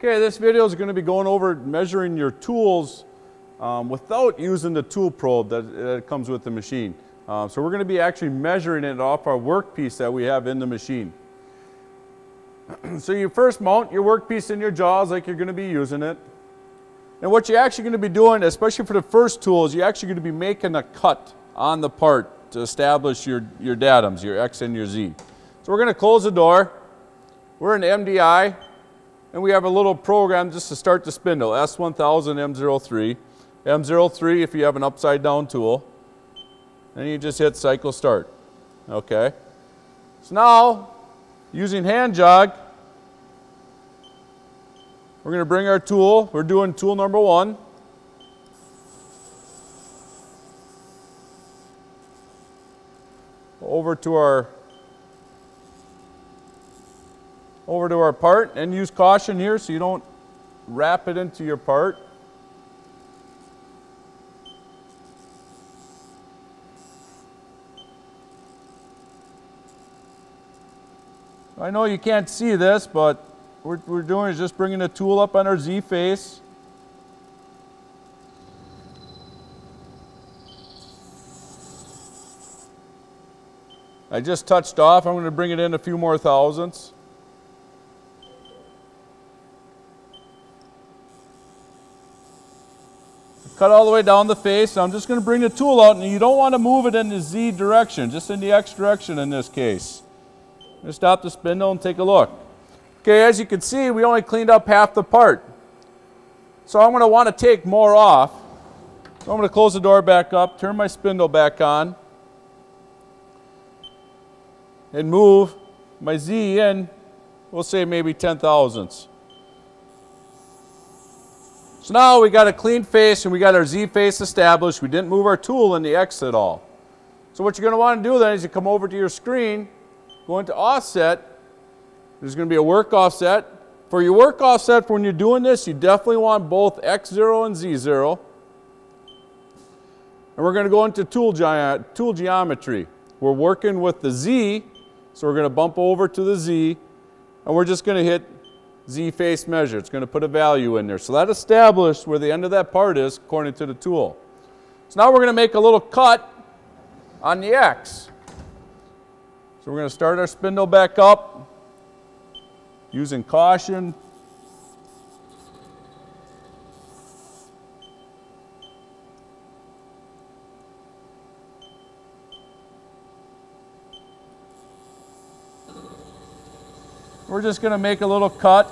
Okay, this video is going to be going over measuring your tools without using the tool probe that comes with the machine. So we're going to be actually measuring it off our workpiece that we have in the machine. So you first mount your workpiece in your jaws like you're going to be using it. And what you're actually going to be doing, especially for the first tool, is you're actually going to be making a cut on the part to establish your datums, your X and your Z. So we're going to close the door. We're in MDI, and we have a little program just to start the spindle, S1000 M03. M03 if you have an upside down tool. And you just hit cycle start. Okay. So now, using hand jog, we're going to bring our tool. We're doing tool number 1. Over to our part, and use caution here so you don't wrap it into your part. I know you can't see this, but what we're doing is just bringing the tool up on our Z face. I just touched off. I'm going to bring it in a few more thousandths. Cut all the way down the face. I'm just going to bring the tool out, and you don't want to move it in the Z direction, just in the X direction in this case. Just stop the spindle and take a look. Okay, as you can see, we only cleaned up half the part. So I'm going to want to take more off. So I'm going to close the door back up, turn my spindle back on, and move my Z in, we'll say maybe 10 thousandths. So now we got a clean face and we got our Z face established. We didn't move our tool in the X at all. So what you're going to want to do then is you come over to your screen, go into offset. There's going to be a work offset. For your work offset, for when you're doing this, you definitely want both X0 and Z0. And we're going to go into tool geometry. We're working with the Z, so we're going to bump over to the Z, and we're just going to hit Z face measure. It's going to put a value in there. So that established where the end of that part is according to the tool. So now we're going to make a little cut on the X. So we're going to start our spindle back up using caution. We're just going to make a little cut.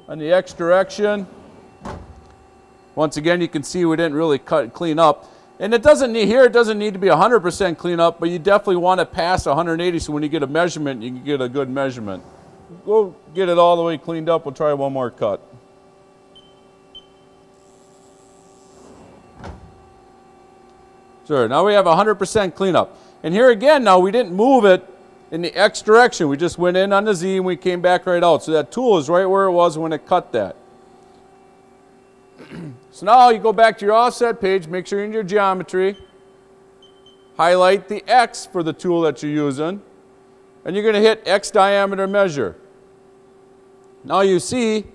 On the X direction. Once again, you can see we didn't really clean up. And it doesn't need to be 100% clean up, but you definitely want to pass 180 so when you get a measurement, you can get a good measurement. We'll get it all the way cleaned up. We'll try one more cut. Sure, now we have 100% cleanup. And here again, now we didn't move it in the X direction. We just went in on the Z and we came back right out. So that tool is right where it was when it cut that. So now you go back to your offset page, make sure you're in your geometry. Highlight the X for the tool that you're using. And you're going to hit X diameter measure. Now you see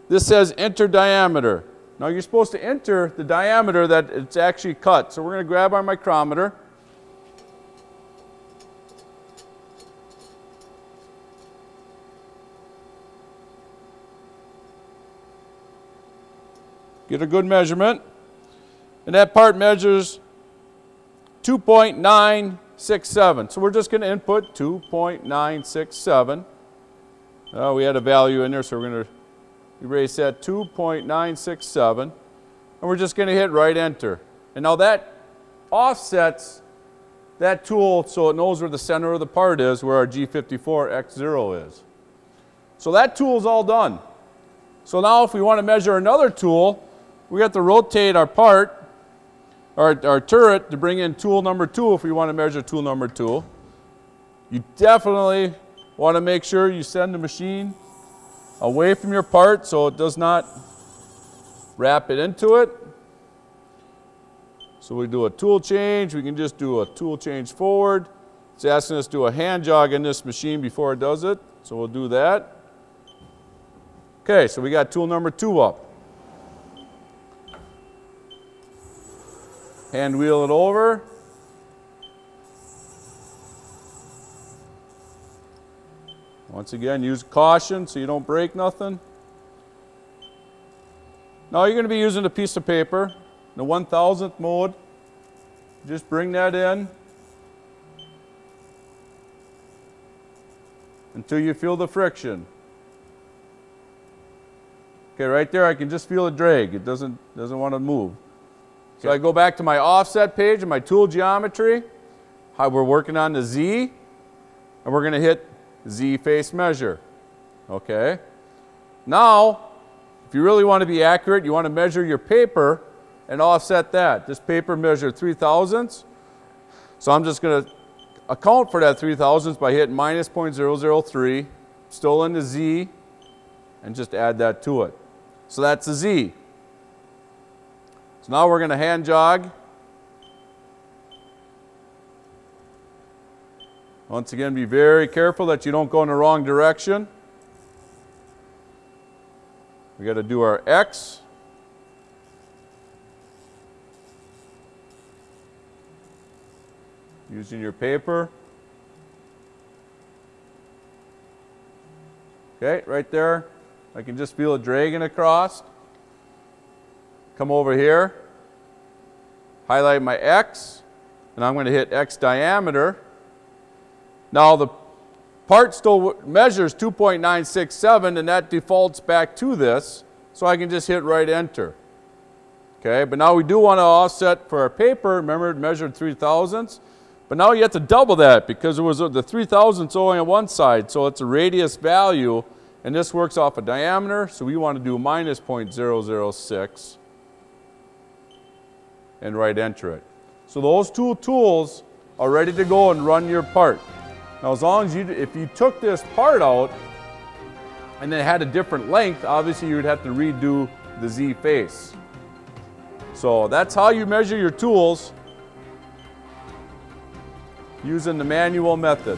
this says enter diameter. Now you're supposed to enter the diameter that it's actually cut. So we're going to grab our micrometer. Get a good measurement. And that part measures 2.967. So we're just going to input 2.967. We had a value in there, so we're going to erase that 2.967, and we're just going to hit right enter. And now that offsets that tool so it knows where the center of the part is, where our G54X0 is. So that tool is all done. So now if we want to measure another tool, we have to rotate our part, our turret, to bring in tool number 2 if we want to measure tool number 2. You definitely want to make sure you send the machine away from your part so it does not wrap it into it. So we do a tool change. We can just do a tool change forward. It's asking us to do a hand jog in this machine before it does it, so we'll do that. Okay, so we got tool number 2 up. Hand wheel it over. Once again, use caution so you don't break nothing. Now you're going to be using a piece of paper, the 1,000th mode. Just bring that in until you feel the friction. Okay, right there I can just feel a drag. It doesn't want to move. So I go back to my offset page and my tool geometry. How we're working on the Z, and we're going to hit Z face measure. Okay. Now, if you really want to be accurate, you want to measure your paper and offset that. This paper measured 3/1000ths. So I'm just going to account for that 3/1000ths by hitting minus 0.003, still in the Z, and just add that to it. So that's the Z. So now we're going to hand jog. Once again, be very careful that you don't go in the wrong direction. We got to do our X. Using your paper. Okay, right there. I can just feel it dragging across. Come over here. Highlight my X. And I'm going to hit X diameter. Now the part still measures 2.967 and that defaults back to this, so I can just hit right enter. Okay, but now we do want to offset for our paper. Remember it measured 3/1000ths, but now you have to double that because it was the 3/1000ths only on one side, so it's a radius value, and this works off a diameter, so we want to do minus 0.006 and right enter it. So those two tools are ready to go and run your part. Now, as long as if you took this part out and then had a different length, obviously you would have to redo the Z face. So that's how you measure your tools using the manual method.